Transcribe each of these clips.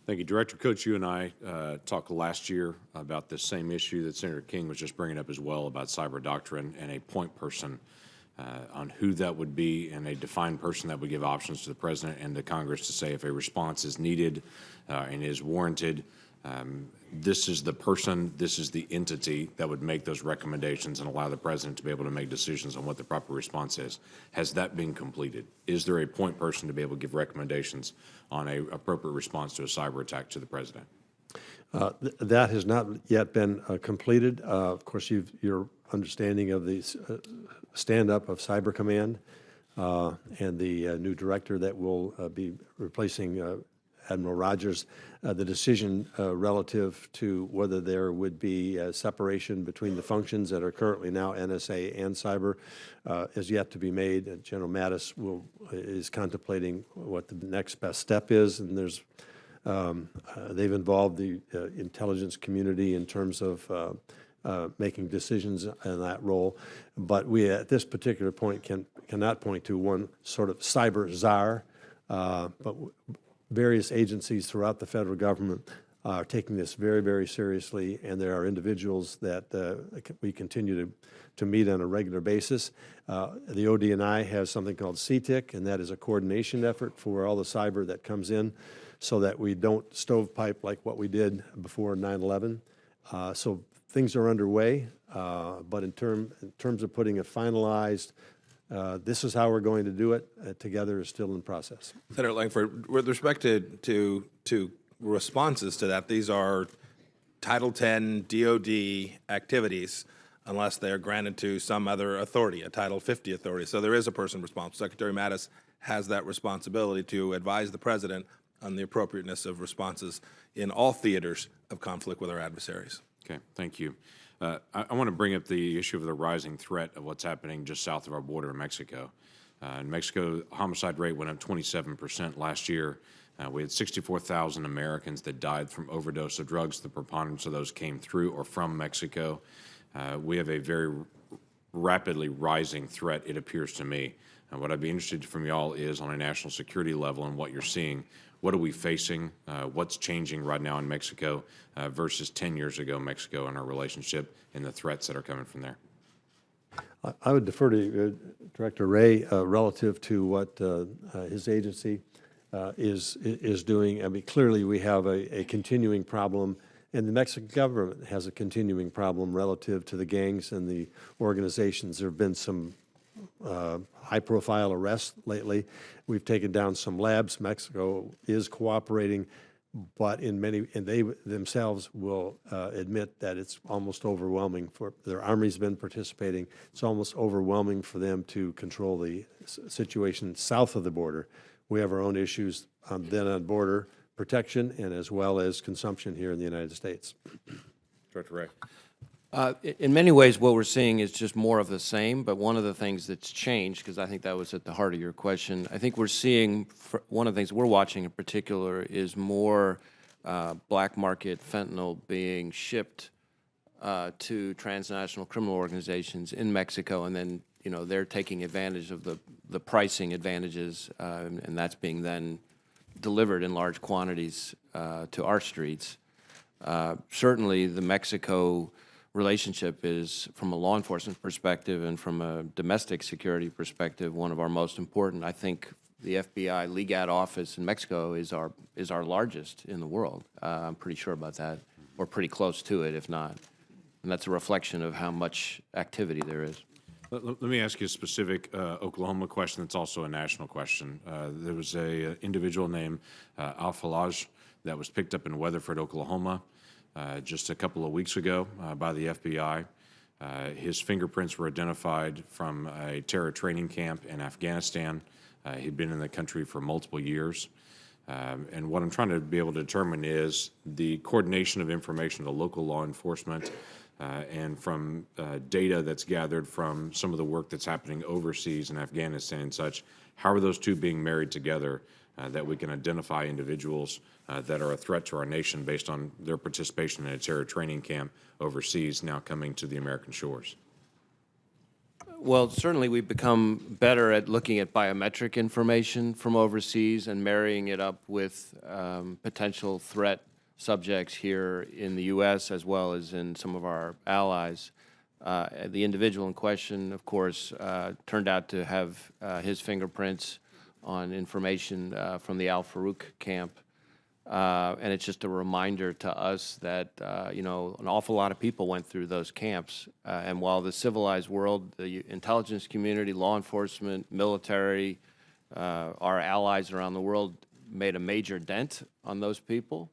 Thank you. Director Coates, you and I talked last year about this same issue that Senator King was just bringing up as well about cyber doctrine and a point person on who that would be and a defined person that would give options to the President and to Congress to say if a response is needed and is warranted. This is the person, this is the entity that would make those recommendations and allow the President to be able to make decisions on what the proper response is. Has that been completed? Is there a point person to be able to give recommendations on an appropriate response to a cyber attack to the President? That has not yet been completed. Of course, your understanding of the stand-up of Cyber Command and the new director that will be replacing Admiral Rogers, the decision relative to whether there would be a separation between the functions that are currently now NSA and cyber is yet to be made. General Mattis is contemplating what the next best step is, and they've involved the intelligence community in terms of making decisions in that role. But we, at this particular point, cannot point to one sort of cyber czar, but various agencies throughout the federal government are taking this very, very seriously, and there are individuals that we continue to meet on a regular basis. The ODNI has something called CTIC, and that is a coordination effort for all the cyber that comes in so that we don't stovepipe like what we did before 9/11. So things are underway, but in terms of putting a finalized this is how we're going to do it together is still in process. Senator Lankford, with respect to responses to that, these are Title X DOD activities unless they are granted to some other authority, a Title 50 authority. So there is a person responsible. Secretary Mattis has that responsibility to advise the President on the appropriateness of responses in all theaters of conflict with our adversaries. Okay, thank you. I want to bring up the issue of the rising threat of what's happening just south of our border in Mexico. In Mexico, homicide rate went up 27% last year. We had 64,000 Americans that died from overdose of drugs. The preponderance of those came through or from Mexico. We have a very rapidly rising threat, it appears to me. What I'd be interested from y'all is on a national security level and what you're seeing. What are we facing? What's changing right now in Mexico versus 10 years ago Mexico and our relationship and the threats that are coming from there? I would defer to Director Wray relative to what his agency is doing. I mean, clearly we have a continuing problem, and the Mexican government has a continuing problem relative to the gangs and the organizations. There have been some high-profile arrests lately. We've taken down some labs. Mexico is cooperating, but they themselves will admit that it's almost overwhelming. Their army's been participating. It's almost overwhelming for them to control the situation south of the border. We have our own issues then on border protection and as well as consumption here in the United States. Director Wray. In many ways, what we're seeing is just more of the same, but one of the things that's changed, because I think that was at the heart of your question, I think we're seeing, one of the things we're watching in particular is more black market fentanyl being shipped to transnational criminal organizations in Mexico, and then, you know, they're taking advantage of the pricing advantages, and that's being then delivered in large quantities to our streets. Certainly, the Mexico relationship is, from a law enforcement perspective and from a domestic security perspective, one of our most important. I think the FBI LEGAT office in Mexico is our largest in the world. I'm pretty sure about that, or pretty close to it, if not. And that's a reflection of how much activity there is. Let me ask you a specific Oklahoma question that's also a national question. There was an individual named Al-Falaj that was picked up in Weatherford, Oklahoma, just a couple of weeks ago by the FBI. His fingerprints were identified from a terror training camp in Afghanistan. He'd been in the country for multiple years. And what I'm trying to be able to determine is the coordination of information to local law enforcement and from data that's gathered from some of the work that's happening overseas in Afghanistan and such. How are those two being married together that we can identify individuals that are a threat to our nation based on their participation in a terror training camp overseas now coming to the American shores? Well, certainly we've become better at looking at biometric information from overseas and marrying it up with potential threat subjects here in the U.S. as well as in some of our allies. The individual in question, of course, turned out to have his fingerprints on information from the Al Farouk camp. And it's just a reminder to us that, you know, an awful lot of people went through those camps. And while the civilized world, the intelligence community, law enforcement, military, our allies around the world made a major dent on those people,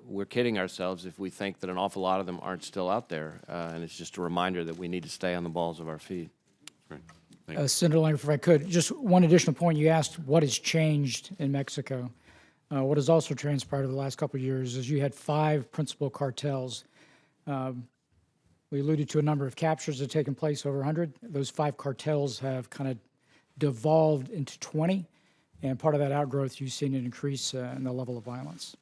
we're kidding ourselves if we think that an awful lot of them aren't still out there. And it's just a reminder that we need to stay on the balls of our feet. Great. Thank you. Senator Langford, if I could, just one additional point. You asked what has changed in Mexico. What has also transpired over the last couple of years is you had 5 principal cartels. We alluded to a number of captures that have taken place, over 100. Those 5 cartels have kind of devolved into 20, and part of that outgrowth, you've seen an increase in the level of violence.